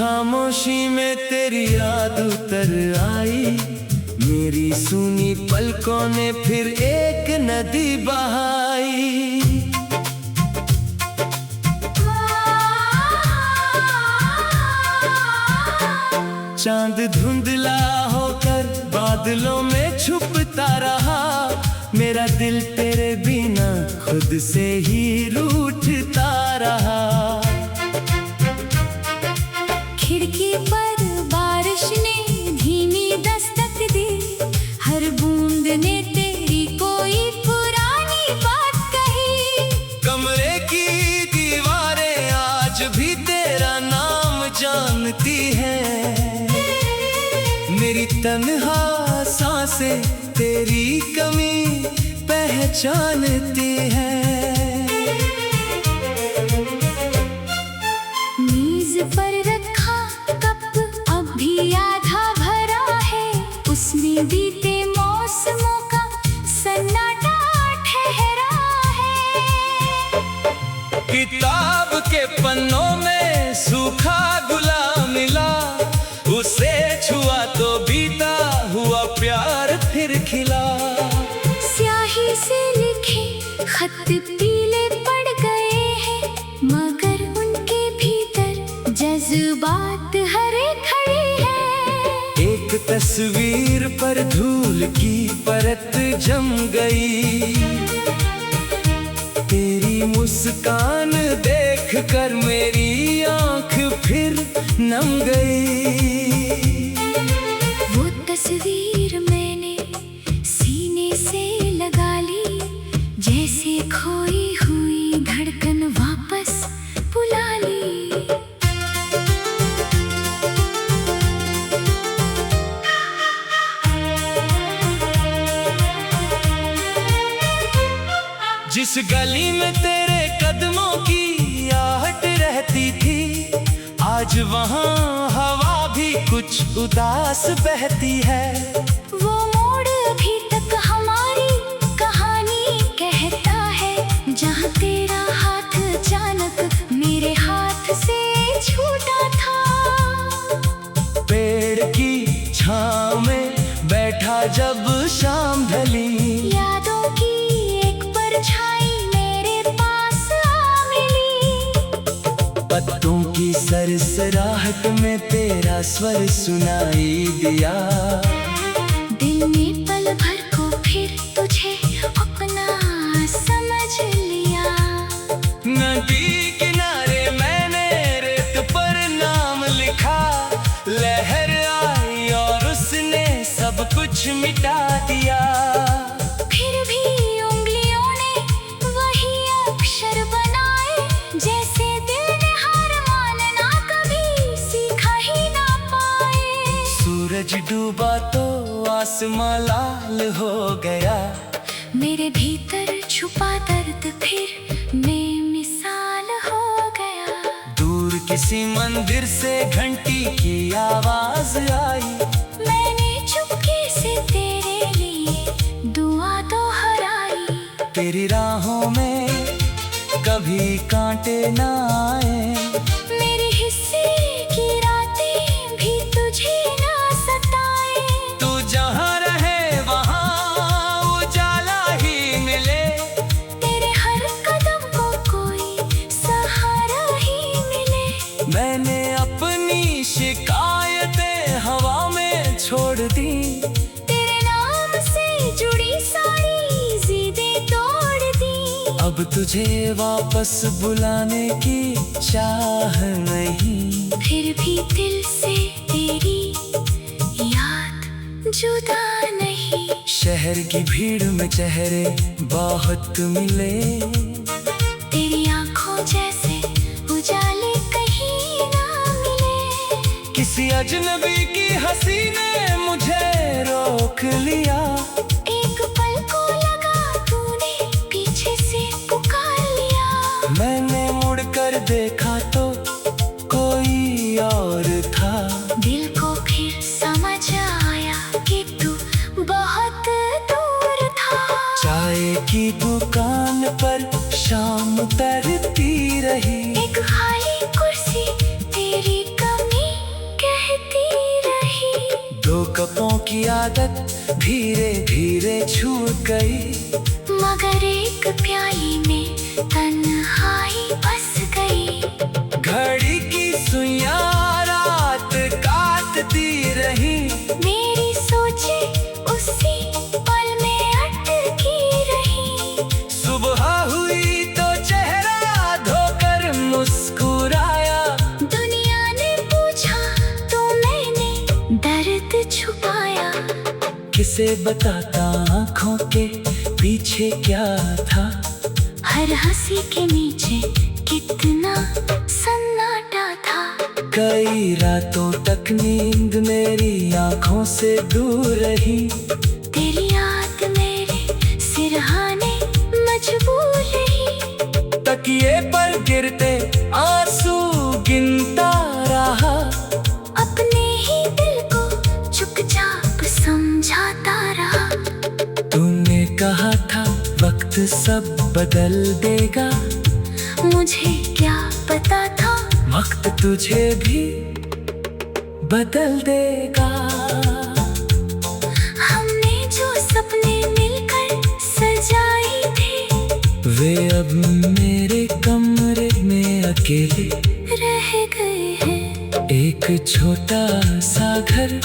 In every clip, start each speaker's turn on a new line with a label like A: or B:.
A: खामोशी में तेरी याद उतर आई, मेरी सुनी पलकों ने फिर एक नदी बहाई। चांद धुंधला होकर बादलों में छुपता रहा, मेरा दिल तेरे बिना खुद से ही रूठता रहा।
B: खिड़की पर बारिश ने धीमी दस्तक दी, हर बूंद ने तेरी कोई पुरानी बात कही।
A: कमरे की दीवारें आज भी तेरा नाम जानती हैं, मेरी तन्हा सांसें तेरी कमी पहचानती हैं।
B: मेज पर रखा कप अब भी आधा भरा है, उसमें बीते मौसमों का सन्नाटा ठहरा है।
A: किताब के पन्नों में सूखा गुलाब मिला, उसे छुआ तो बीता हुआ प्यार फिर खिला।
B: स्याही से लिखे खत पीले पड़ गए हैं, मगर उनके भीतर जज्बात हरे खड़े हैं।
A: एक तस्वीर पर धूल की परत जम गई, तेरी मुस्कान देख कर मेरी आंख फिर नम गई।
B: वो तस्वीर मैंने सीने से लगा ली, जैसे खोई हुई धड़कन वापस बुला ली।
A: जिस गली में तेरे कदमों की आहट रहती थी, आज वहाँ हवा भी कुछ उदास बहती है।
B: वो मोड़ अभी तक हमारी कहानी कहता है, जहाँ तेरा हाथ अचानक मेरे हाथ से छूटा था।
A: पेड़ की छाँव में बैठा जब शाम ढली,
B: यादों की एक परछाई मेरे पास आ मिली।
A: पत्तों की सरसराहट में तेरा स्वर सुनाई दिया।
B: दिल ने पल भर को फिर तुझे अपना समझ लिया।
A: नदी किनारे मैंने रेत पर नाम लिखा, लहर आई और उसने सब कुछ मिटा दिया।
B: फिर भी उंगलियों ने वही अक्षर बनाए, जैसे दिल ने हार मानना कभी सीखा ही ना पाए।
A: सूरज डूबा तो आसमां लाल हो गया,
B: मेरे भीतर छुपा दर्द फिर बेमिसाल हो गया।
A: दूर किसी मंदिर से घंटी की आवाज आई,
B: मैंने चुपके से तेरे लिए दुआ दोहराई।
A: तेरी राहों में कभी कांटे ना आए,
B: मेरे हिस्से की रातें भी तुझे ना सताए।
A: तू जहाँ रहे वहाँ उजाला ही मिले,
B: तेरे हर कदम को कोई सहारा ही मिले।
A: मैंने अपनी शिकायतें हवा में छोड़ दी,
B: तेरे नाम से जुड़ी सारी ज़िदें तोड़ दी।
A: अब तुझे वापस बुलाने की चाह नहीं,
B: फिर भी दिल से तेरी याद जुदा नहीं।
A: शहर की भीड़ में चेहरे बहुत मिले,
B: तेरी आंखों जैसे उजाले कहीं ना मिले।
A: किसी अजनबी की हंसी ने मुझे रोक लिया।
B: एक पल को लगा तूने पीछे से पुकार लिया।
A: मैंने मुड़कर देखा तो कोई और था।
B: दिल को फिर समझ आया कि तू बहुत दूर था।
A: चाय की दुकान पर शाम तरती रही,
B: एक खाली कुर्सी तेरी कमी
A: की आदत धीरे धीरे छूट गई,
B: मगर एक प्याली में तन्हाई बस गई।
A: घड़ी की सुइयां रात काटती रही,
B: मेरी सोचें उसी पल में अटकी रही।
A: सुबह हुई तो चेहरा धोकर मुस्कुराया,
B: दुनिया ने पूछा तो मैंने दर्द छुपाया।
A: किसे बताता आँखों के पीछे क्या था,
B: हर हंसी के नीचे कितना सन्नाटा था।
A: कई रातों तक नींद मेरी आँखों से दूर रही,
B: तेरी याद मेरे सिरहाने मजबूर रही।
A: तकिए पर गिरते आंसू गिनता रहा,
B: अपने ही दिल को चुपचाप समझाता रहा।
A: तूने कहा था वक्त सब बदल देगा,
B: मुझे क्या पता था
A: वक्त तुझे भी बदल देगा।
B: हमने जो सपने मिलकर सजाए थे,
A: वे अब मेरे कमरे में अकेले
B: रह गए हैं।
A: एक छोटा सा घर,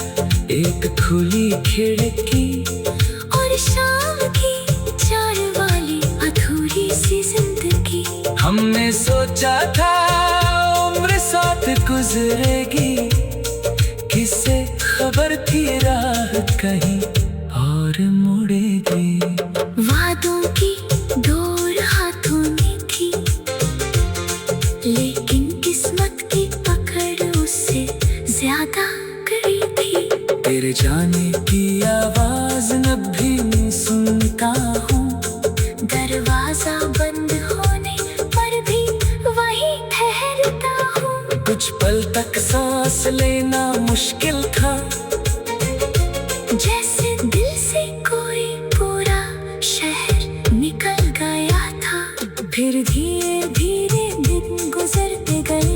A: एक खुली खिड़की,
B: और शाम की चार वाली अधूरी सी जिंदगी।
A: हमने सोचा था उम्र साथ गुजरेगी, किसे खबर थी राह कहीं और मुड़ेगी।
B: वादों की डोर हाथों में थी, लेकिन किस्मत की पकड़ उससे ज्यादा कड़ी थी।
A: तेरे जाने की आवाज न भी सुनता हूँ,
B: दरवाजा बंद होने पर भी वहीं ठहरता हूँ।
A: कुछ पल तक सांस लेना मुश्किल था,
B: जैसे दिल से कोई पूरा शहर निकल गया था। फिर धीरे धीरे दिन गुजरते गए।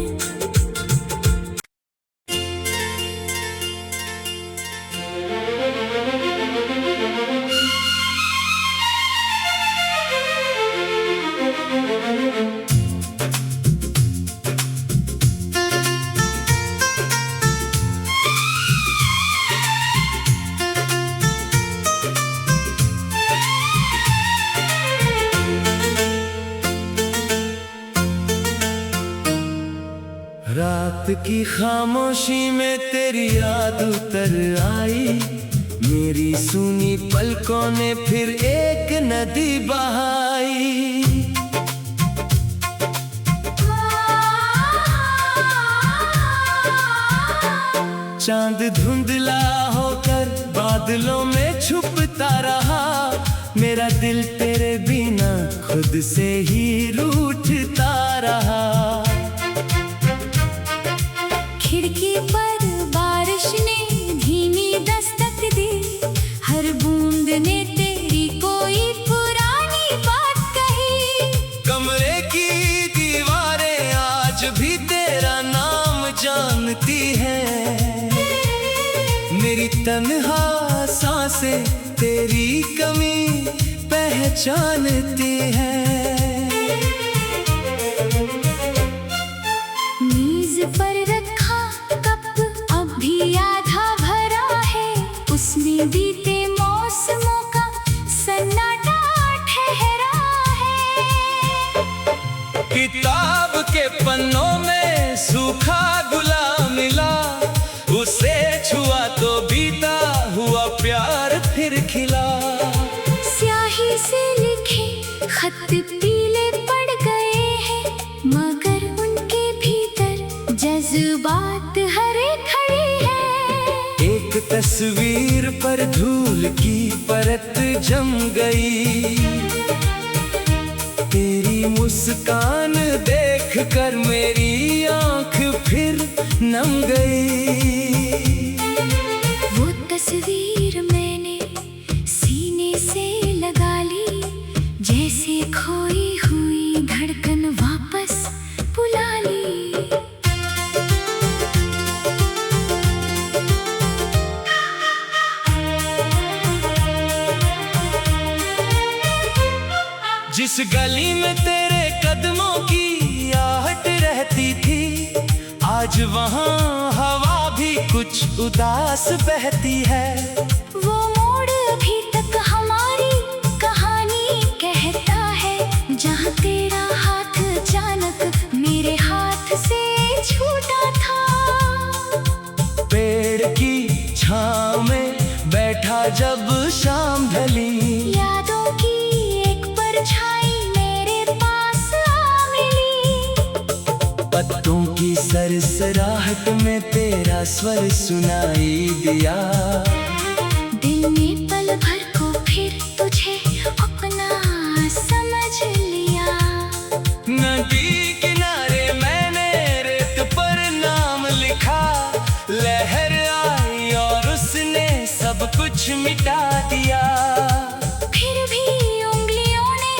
A: रात की खामोशी में तेरी याद उतर आई, मेरी सूनी पलकों ने फिर एक नदी बहाई। चांद धुंधला होकर बादलों में छुपता रहा, मेरा दिल तेरे बिना खुद से ही रूठता रहा।
B: खिड़की पर बारिश ने धीमी दस्तक दी, हर बूंद ने तेरी कोई पुरानी बात कही।
A: कमरे की दीवारें आज भी तेरा नाम जानती हैं, मेरी तन्हा सांसें तेरी कमी पहचानती हैं।
B: मेज पर रखा कप अब भी आधा भरा है, उसमें बीते मौसमों का सन्नाटा ठहरा है।
A: किताब के पन्नों में सूखा गुलाब मिला, उसे छुआ तो बीता हुआ प्यार फिर खिला।
B: स्याही से लिखे खत पीले पड़ गए हैं, मगर उनके भीतर जज्बात हरे खड़े हैं।
A: एक तस्वीर पर धूल की परत जम गई, तेरी मुस्कान देख कर मेरी आंख फिर नम गई।
B: वो तस्वीर मैंने सीने से लगा ली, जैसे खोई हुई धड़कन वापस बुला ली।
A: जिस गली में तेरे कदमों की आहट रहती थी, आज वहाँ हवा भी कुछ उदास बहती है।
B: वो मोड़ अभी तक हमारी कहानी कहता है, जहाँ तेरा हाथ अचानक मेरे हाथ से छूटा था।
A: पेड़ की छाँव में बैठा जब शाम ढली,
B: यादों की एक परछाई मेरे पास आ मिली।
A: पत्तों की सरसराहट में तेरा स्वर सुनाई दिया।
B: दिल ने पल भर को फिर तुझे अपना समझ लिया।
A: नदी किनारे मैंने रेत पर नाम लिखा, लहर आई और उसने सब कुछ मिटा दिया।
B: फिर भी उंगलियों ने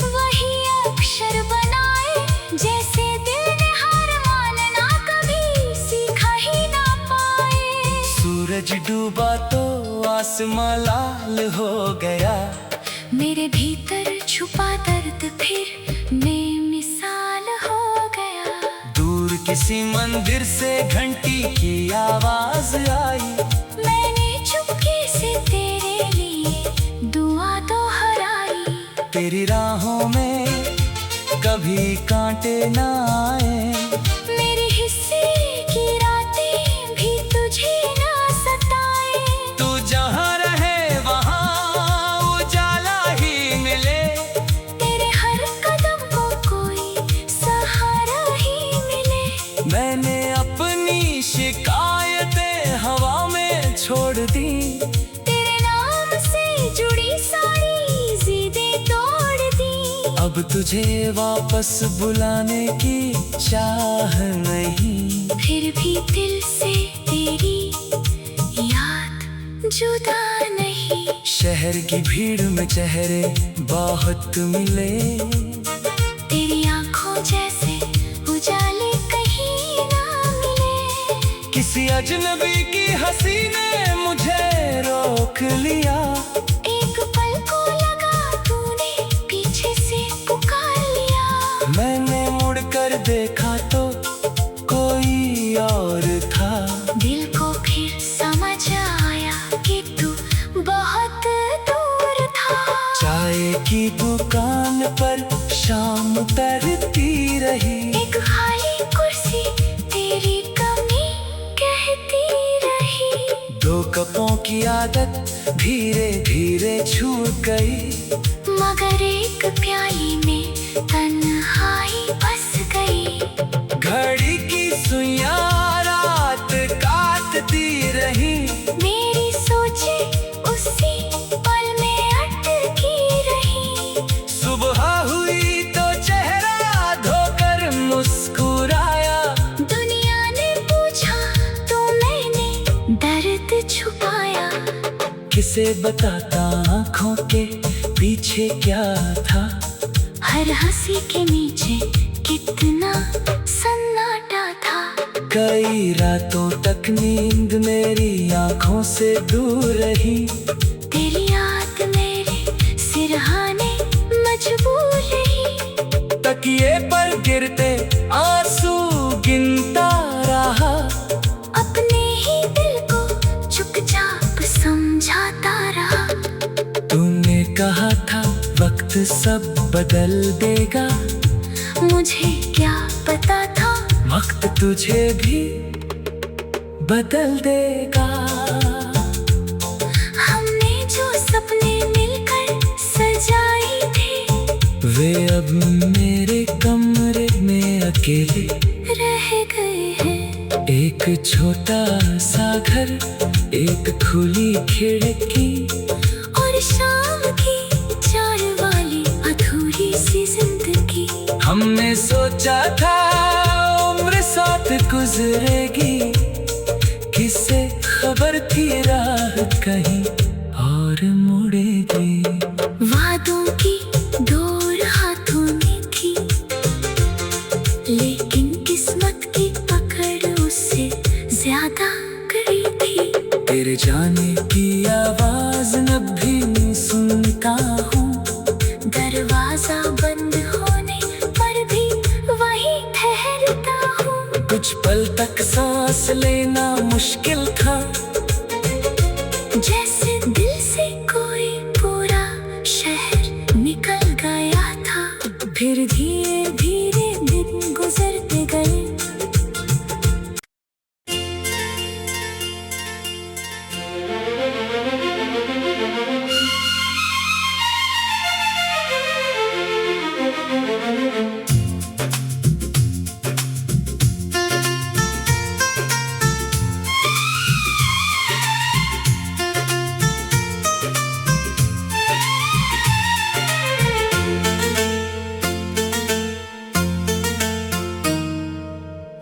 B: वही अक्षर बनाए, जैसे दिल ने हार मानना कभी सीखा ही ना पाए।
A: सूरज डूबा तो आसमां लाल हो गया,
B: मेरे भीतर छुपा दर्द फिर बेमिसाल हो गया।
A: दूर किसी मंदिर से घंटी की आवाज आई,
B: मैंने चुपके से तेरे लिए दुआ दोहराई।
A: तेरी राहों में कभी कांटे ना आए,
B: मेरे हिस्से की रातें भी तुझे ना सताए।
A: तू जहाँ रहे वहाँ उजाला ही मिले,
B: तेरे हर कदम को कोई सहारा ही मिले।
A: मैंने अपनी शिकायतें हवा में छोड़ दी,
B: तेरे नाम से जुड़ी सारी जिदें तोड़ दी।
A: अब तुझे वापस बुलाने की चाह नहीं,
B: फिर भी दिल से तेरी याद जुदा नहीं।
A: शहर की भीड़ में चेहरे बहुत मिले,
B: तेरी आंखों जैसे उजाले कहीं ना मिले।
A: किसी अजनबी की हंसी ने मुझे रोक लिया।
B: एक पल को लगा तूने पीछे से पुकार लिया।
A: मैंने मुड़कर देखा तो कोई और था।
B: दिल को फिर समझ आया कि तू बहुत दूर था।
A: चाय की दुकान पर शाम तरती रही,
B: एक खाली कुर्सी तेरी कमी कहती रही।
A: दो कपों की आदत धीरे धीरे छूट गई,
B: मगर एक प्याली में तन्हाई बस गई।
A: घड़ी की सुइयां रात काटती रही,
B: मेरी सोचें उसी पल में अटकी रही।
A: सुबह हुई तो चेहरा धोकर मुस्कुराया।
B: दुनिया ने पूछा तो मैंने दर्द छुपाया।
A: किसे बताता आँखों के पीछे क्या था,
B: हर हंसी के नीचे कितना सन्नाटा था।
A: कई रातों तक नींद मेरी आँखों से दूर रही,
B: तेरी याद मेरे सिरहाने मजबूर रही।
A: तकिए पर गिरते आंसू गिनता रहा,
B: अपने ही दिल को चुपचाप समझाता रहा।
A: तूने कहा था वक्त सब बदल देगा,
B: मुझे क्या पता था
A: वक्त तुझे भी बदल देगा।
B: हमने जो सपने मिलकर सजाए थे,
A: वे अब मेरे कमरे में अकेले
B: रह गए हैं।
A: एक छोटा सा घर, एक खुली खिड़की,
B: और शाम की चार वाली अधूरी सी जिंदगी।
A: हमने सोचा था उम्र साथ गुजरेगी, किसे खबर थी राह कहीं और मुड़ेगी।
B: वादों की डोर हाथों में थी, लेकिन किस्मत की पकड़ उससे ज्यादा कड़ी थी।
A: तेरे जाने की आवाज न भी सुनता हूँ,
B: दरवाजा
A: सांस लेना मुश्किल था।
B: जैसे दिल से कोई पूरा शहर निकल गया था। फिर धीरे धीरे दिन गुजरते गए।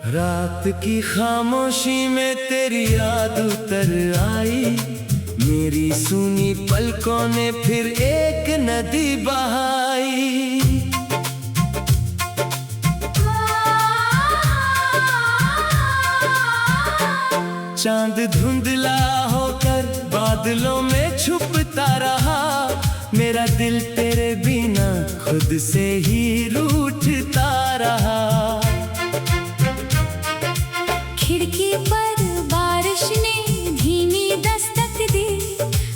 A: रात की खामोशी में तेरी याद उतर आई। मेरी सूनी पलकों ने फिर एक नदी बहाई। चांद धुंधला होकर बादलों में छुपता रहा। मेरा दिल तेरे बिना खुद से ही रूठता रहा।
B: खिड़की पर बारिश ने धीमी दस्तक दी।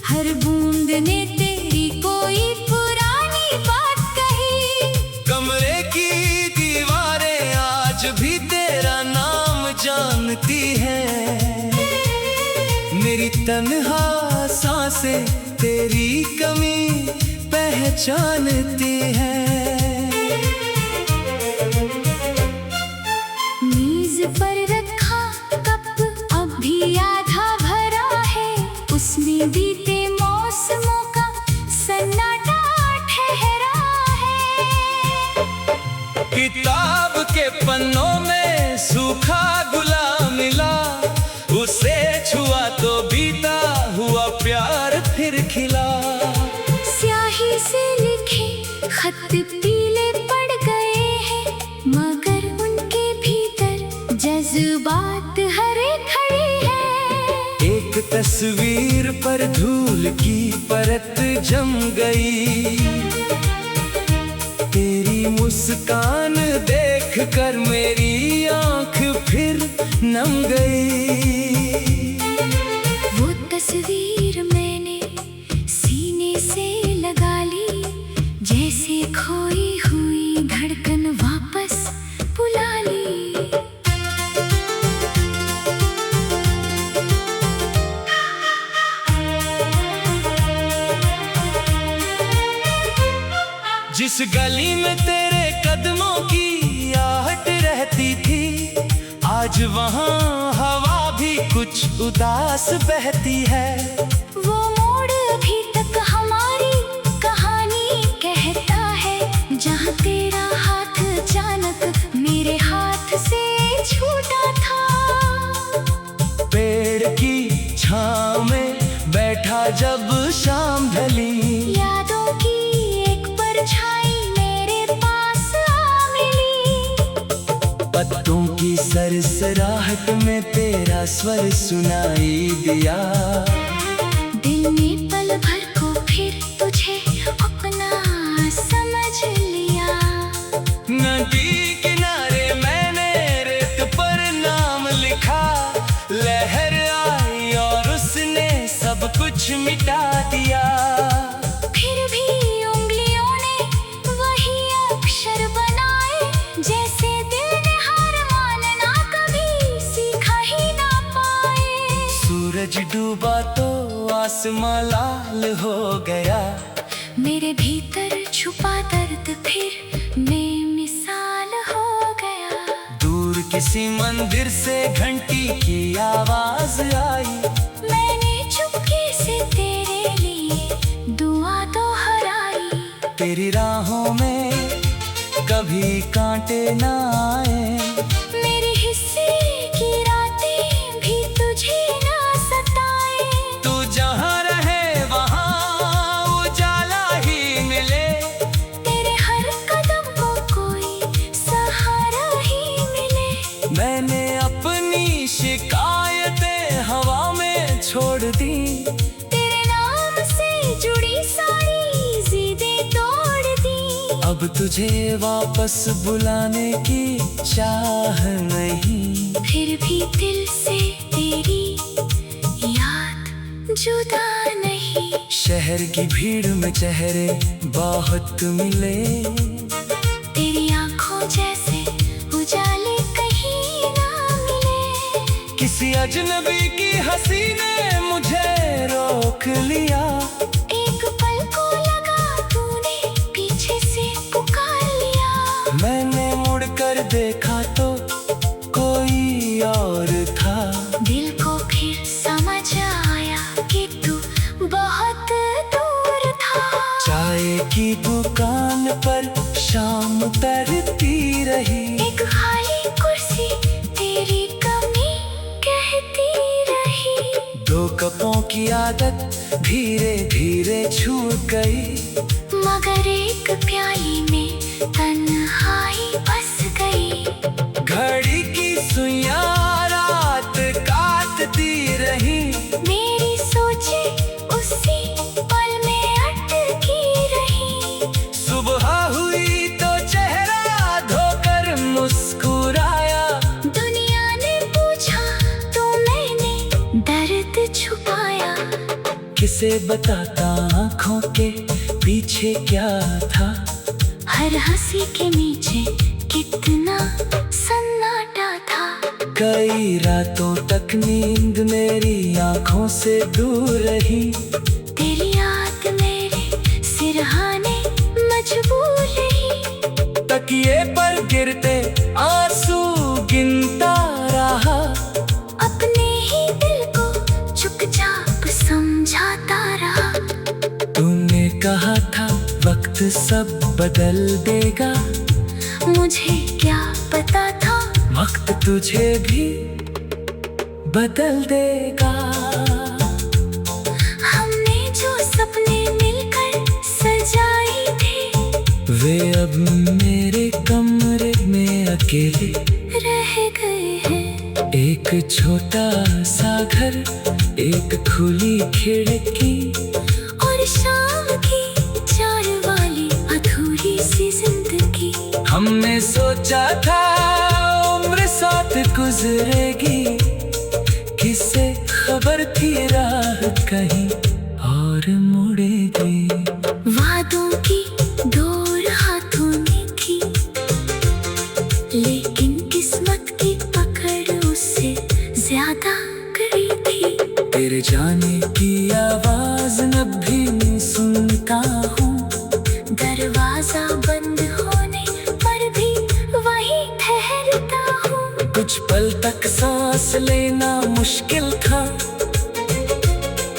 B: हर बूंद ने तेरी कोई पुरानी बात कही।
A: कमरे की दीवारें आज भी तेरा नाम जानती हैं। मेरी तन्हा सांसें तेरी कमी पहचानती हैं।
B: मेज पर रखा कप अब भी आधा भरा है। उसमें बीते मौसमों का सन्नाटा ठहरा है।
A: किताब के पन्नों में सूखा गुलाब मिला। उसे छुआ तो बीता हुआ प्यार फिर खिला।
B: स्याही से लिखे खत पीले पड़ गए हैं। मगर उनके भीतर जज्बात हरे खड़े हैं।
A: एक तस्वीर पर धूल की परत जम गई। तेरी मुस्कान देख कर मेरी आंख फिर नम गई।
B: वो तस्वीर मैंने सीने से लगा ली। जैसे खोई हुई धड़कन वापस बुला ली।
A: जिस गली में तेरे कदमों की आहट रहती थी, आज वहाँ हवा भी कुछ उदास बहती है।
B: वो मोड़ अभी तक हमारी कहानी कहता है। जहाँ तेरा हाथ अचानक मेरे हाथ से छूटा था।
A: पेड़ की छाँव में बैठा जब शाम ढली।
B: यादों की एक परछाई मेरे पास आ मिली।
A: पत्तों की सरसराहट में तेरा स्वर सुनाई दिया।
B: दिल ने पल भर को फिर तुझे अपना समझ लिया।
A: नदी किनारे मैंने रेत पर नाम लिखा। लहर आई और उसने सब कुछ मिटा दिया।
B: फिर भी उंगलियों ने वही अक्षर बनाए। जैसे दिल ने हार मानना कभी सीखा ही ना पाए।
A: सूरज डूबा तो आसमां लाल हो गया।
B: मेरे भीतर छुपा दर्द फिर बेमिसाल हो गया।
A: दूर किसी मंदिर से घंटी की आवाज आई।
B: मैंने चुपके से तेरे लिए दुआ दोहराई।
A: तेरी राहों में कभी कांटे ना आए।
B: मेरे हिस्से की रातें भी तुझे ना सताए।
A: तू जहाँ रहे वहाँ उजाला ही मिले।
B: तेरे हर कदम को कोई सहारा ही मिले।
A: मैंने अपनी शिकायतें हवा में छोड़ दी।
B: तेरे नाम से जुड़ी सारी जिदें तोड़ दी।
A: अब तुझे वापस बुलाने की चाह नहीं,
B: फिर भी दिल से तेरी याद जुदा नहीं।
A: शहर की भीड़ में चेहरे बहुत मिले,
B: तेरी आंखों जैसे उजाले कहीं ना मिले।
A: किसी अजनबी की हंसी ने मुझे रोक लिया,
B: एक पल को लगा तूने पीछे से पुकार लिया।
A: मैंने मुड़कर देखा तो कोई और था।
B: दिल को फिर समझ आया कि तू बहुत दूर था।
A: चाय की दुकान पर शाम तरती रही,
B: एक खाली कुर्सी तेरी कमी कहती रही।
A: दो कपों की आदत धीरे धीरे छूट गई,
B: मगर एक प्याली में तन्हाई बस गई।
A: घड़ी की सुइयां रात काटती रही,
B: मेरी सोचें उसी पल में अटकी रही।
A: सुबह हुई तो चेहरा धोकर मुस्कुराया,
B: दुनिया ने पूछा तो मैंने दर्द छुपाया।
A: किसे बताता आँखों के पीछे क्या था,
B: हर हंसी के नीचे कितना सन्नाटा था।
A: कई रातों तक नींद मेरी आँखों से दूर रही,
B: तेरी याद मेरे सिरहाने मजबूर रही।
A: तकिए पर गिरते आंसू गिनता रहा,
B: अपने ही दिल को चुपचाप समझाता रहा।
A: तूने कहा था वक्त सब बदल देगा,
B: मुझे क्या पता था
A: वक्त तुझे भी बदल देगा।
B: हमने जो सपने मिलकर सजाए थे,
A: वे अब मेरे कमरे में अकेले
B: रह गए हैं।
A: एक छोटा सा घर, एक खुली खिड़की,
B: और शाम की चार वाली अधूरी सी जिंदगी।
A: हमने सोचा था उम्र साथ गुजरेगी, किसे खबर थी राह कहीं और मुड़ेगी।
B: वादों की डोर हाथों में थी, लेकिन किस्मत की पकड़ उससे ज्यादा कड़ी थी।
A: तेरे जाने की आवाज अब भी सुनता हूँ,
B: दरवाजा बंद होने पर भी वहीं ठहरता हूँ।
A: कुछ पल तक सांस लेना मुश्किल था,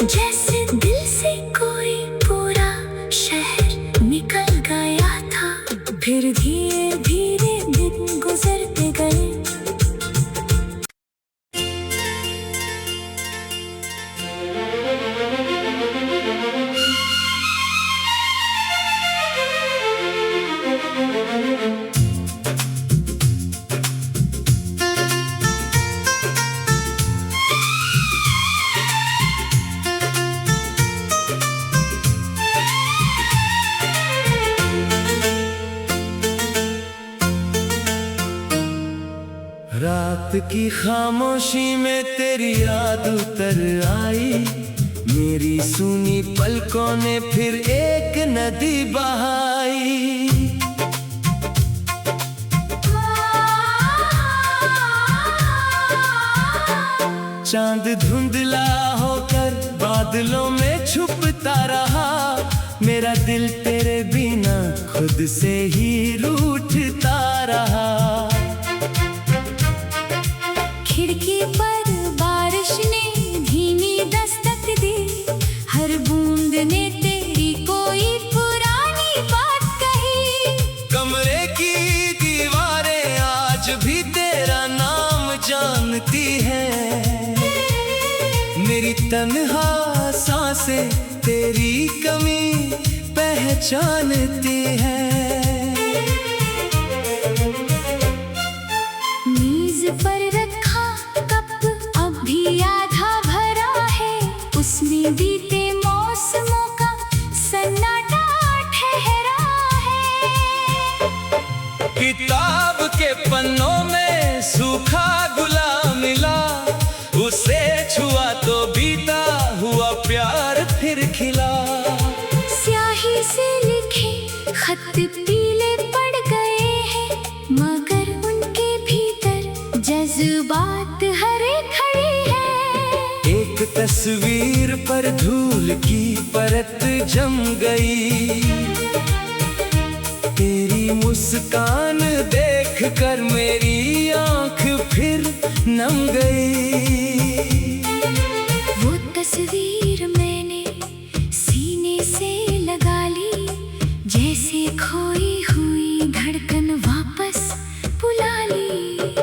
B: जैसे दिल से कोई पूरा शहर निकल गया था। फिर धीरे धीरे दिन गुजरते गए।
A: रात की खामोशी में तेरी याद उतर आई, मेरी सुनी पलकों ने फिर एक नदी बहाई। चांद धुंधला होकर बादलों में छुपता रहा, मेरा दिल तेरे बिना खुद से ही रूठता रहा।
B: खिड़की पर बारिश ने धीमी दस्तक दी, हर बूंद ने तेरी कोई पुरानी बात कही।
A: कमरे की दीवारें आज भी तेरा नाम जानती हैं, मेरी तन्हा सांसें तेरी कमी पहचानती हैं।
B: मेज पर रखा कप अब भी आधा भरा है, उसमें बीते मौसमों का सन्नाटा ठहरा है।
A: सूखा गुलाब मिला, उसे छुआ तो बीता हुआ प्यार फिर खिला।
B: स्याही से लिखे खत पीले पड़ गए हैं, मगर उनके भीतर जज्बात हरे खड़े हैं।
A: एक तस्वीर पर धूल की परत जम गई, तेरी मुस्कान देख कर मेरी आंख फिर नम गई।
B: वो तस्वीर मैंने सीने से लगा ली, जैसे खोई हुई धड़कन वापस बुला ली।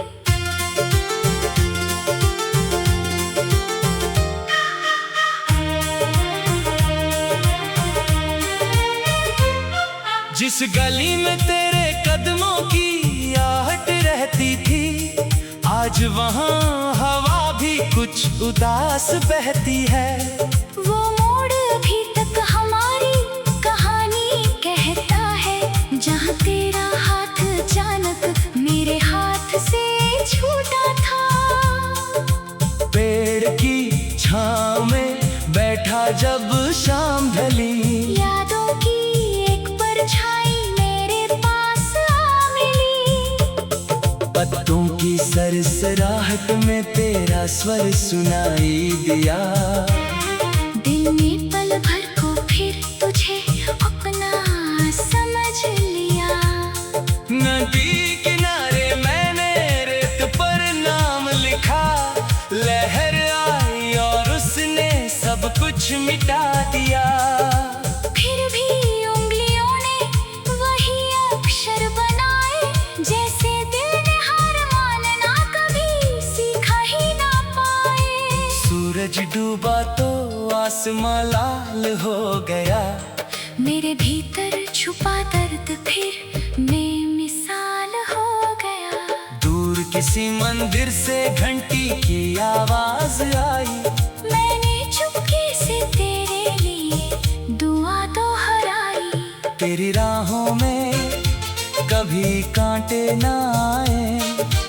A: जिस गली में तेरे कदमों की आहट रहती थी, आज वहाँ हवा भी कुछ उदास बहती है।
B: वो मोड़ अभी तक हमारी कहानी कहता है, जहाँ तेरा हाथ अचानक मेरे हाथ से छूटा था।
A: पेड़ की छाँव में बैठा जब शाम ढली,
B: यादों की एक परछाई मेरे पास आ मिली।
A: पत्तों की सरसराहट में तेरा स्वर सुनाई दिया।
B: दिल ने पल भर को फिर तुझे अपना समझ लिया।
A: नदी किनारे मैंने रेत पर नाम लिखा, लहर आई और उसने सब कुछ मिटा दिया।
B: फिर भी उंगलियों ने वही अक्षर बनाए, जैसे दिल ने हार मानना कभी सीखा ही ना पाए।
A: सूरज डूबा तो आसमां लाल हो गया,
B: मेरे भीतर छुपा दर्द फिर बेमिसाल हो गया।
A: दूर किसी मंदिर से घंटी की आवाज आई,
B: मैंने चुपके से तेरे लिए दुआ दोहराई।
A: तेरी राहों में कभी कांटे ना आए,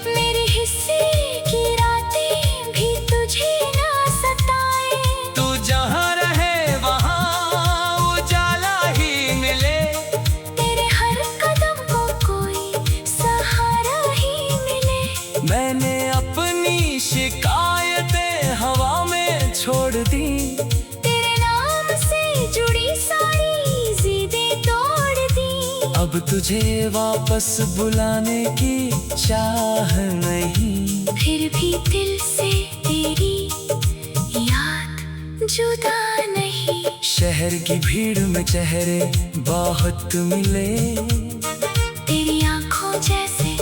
B: मेरे हिस्से की रातें भी तुझे ना सताए।
A: तू जहाँ रहे वहाँ उजाला ही मिले,
B: तेरे हर कदम को कोई सहारा ही मिले।
A: मैंने अपनी शिकायतें हवा में छोड़ दी,
B: तेरे नाम से जुड़ी सारी ज़िदें तोड़ दी।
A: अब तुझे वापस बुलाने की चाह नहीं,
B: फिर भी दिल से तेरी याद जुदा नहीं।
A: शहर की भीड़ में चेहरे बहुत मिले,
B: तेरी आंखों जैसे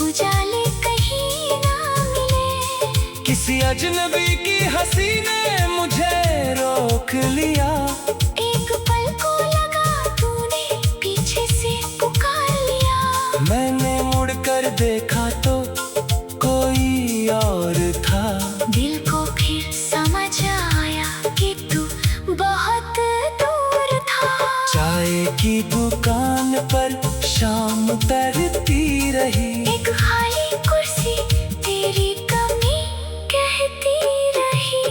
B: उजाले कहीं ना मिले।
A: किसी अजनबी की हंसी ने मुझे रोक लिया।
B: एक पल को लगा तूने पीछे से पुकार लिया।
A: मैंने मुड़कर देखा तो कोई और था।
B: दिल को फिर समझ आया कि तू बहुत दूर था।
A: चाय की दुकान पर शाम तरती रही,
B: एक खाली कुर्सी तेरी कमी कहती रही।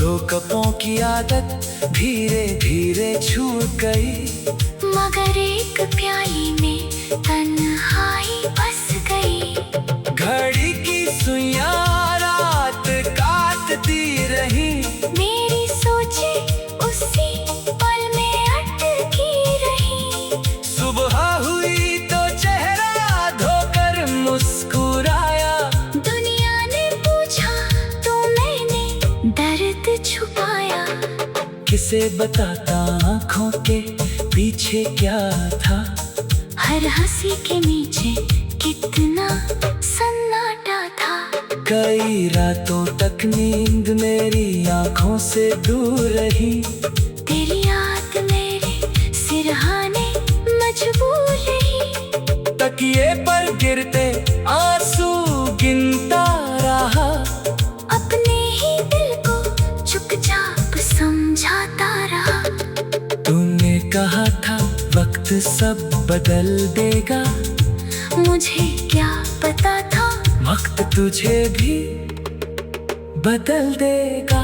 A: दो कपों की आदत धीरे धीरे छूट गई,
B: मगर एक प्याली में तन्हाई बस गई।
A: घड़ी की सुइयां रात काटती रही,
B: मेरी सोचें उसी पल में अटकी रही।
A: सुबह हुई तो चेहरा धोकर मुस्कुराया।
B: दुनिया ने पूछा तो मैंने दर्द छुपाया।
A: किसे बताता आँखों के पीछे क्या था,
B: हर हंसी के नीचे कितना सन्नाटा था।
A: कई रातों तक नींद मेरी आँखों से दूर रही,
B: तेरी याद मेरे सिरहाने मजबूर रही।
A: तकिए पर गिरते आंसू गिनता रहा,
B: अपने ही दिल को चुपचाप समझाता रहा।
A: तूने कहा था वक्त सब बदल देगा,
B: मुझे क्या पता था
A: वक्त तुझे भी बदल देगा।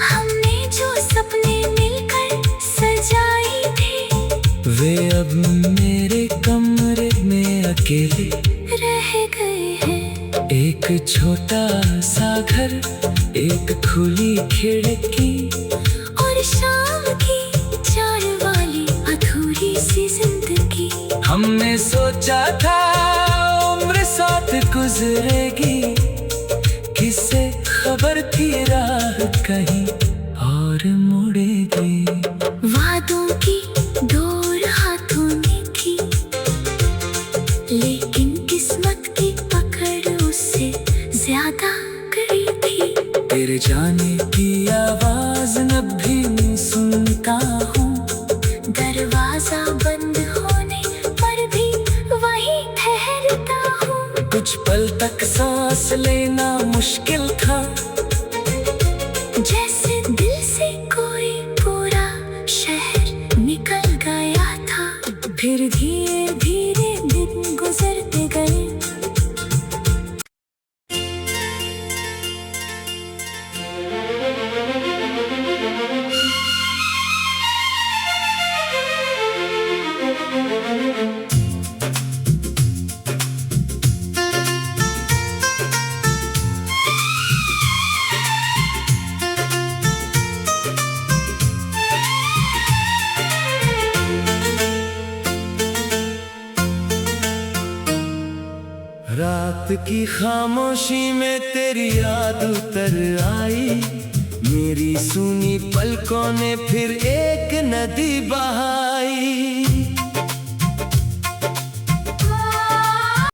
B: हमने जो सपने मिलकर सजाए थे
A: वे अब मेरे कमरे में अकेले
B: रह गए हैं।
A: एक छोटा सा घर, एक खुली खिड़की
B: और शाम की 4 वाली अधूरी सी जिंदगी।
A: हमने सोचा था उम्र साथ गुजरेगी, किसे खबर थी राह कहीं और मुड़ेगी।
B: वादों की डोर हाथों में थी, लेकिन किस्मत की पकड़ उससे ज्यादा कड़ी थी।
A: तेरे जाने की आवाज न भी सुनता हूँ,
B: दरवाजा बंद होने पर भी वहीं ठहरता हूँ।
A: कुछ पल तक सांस लेना मुश्किल था,
B: जैसे दिल से कोई पूरा शहर निकल गया था। फिर धीरे धीरे दिन गुजरते गए।
A: रात की खामोशी में तेरी याद उतर आई, मेरी सूनी पलकों ने फिर एक नदी बहाई।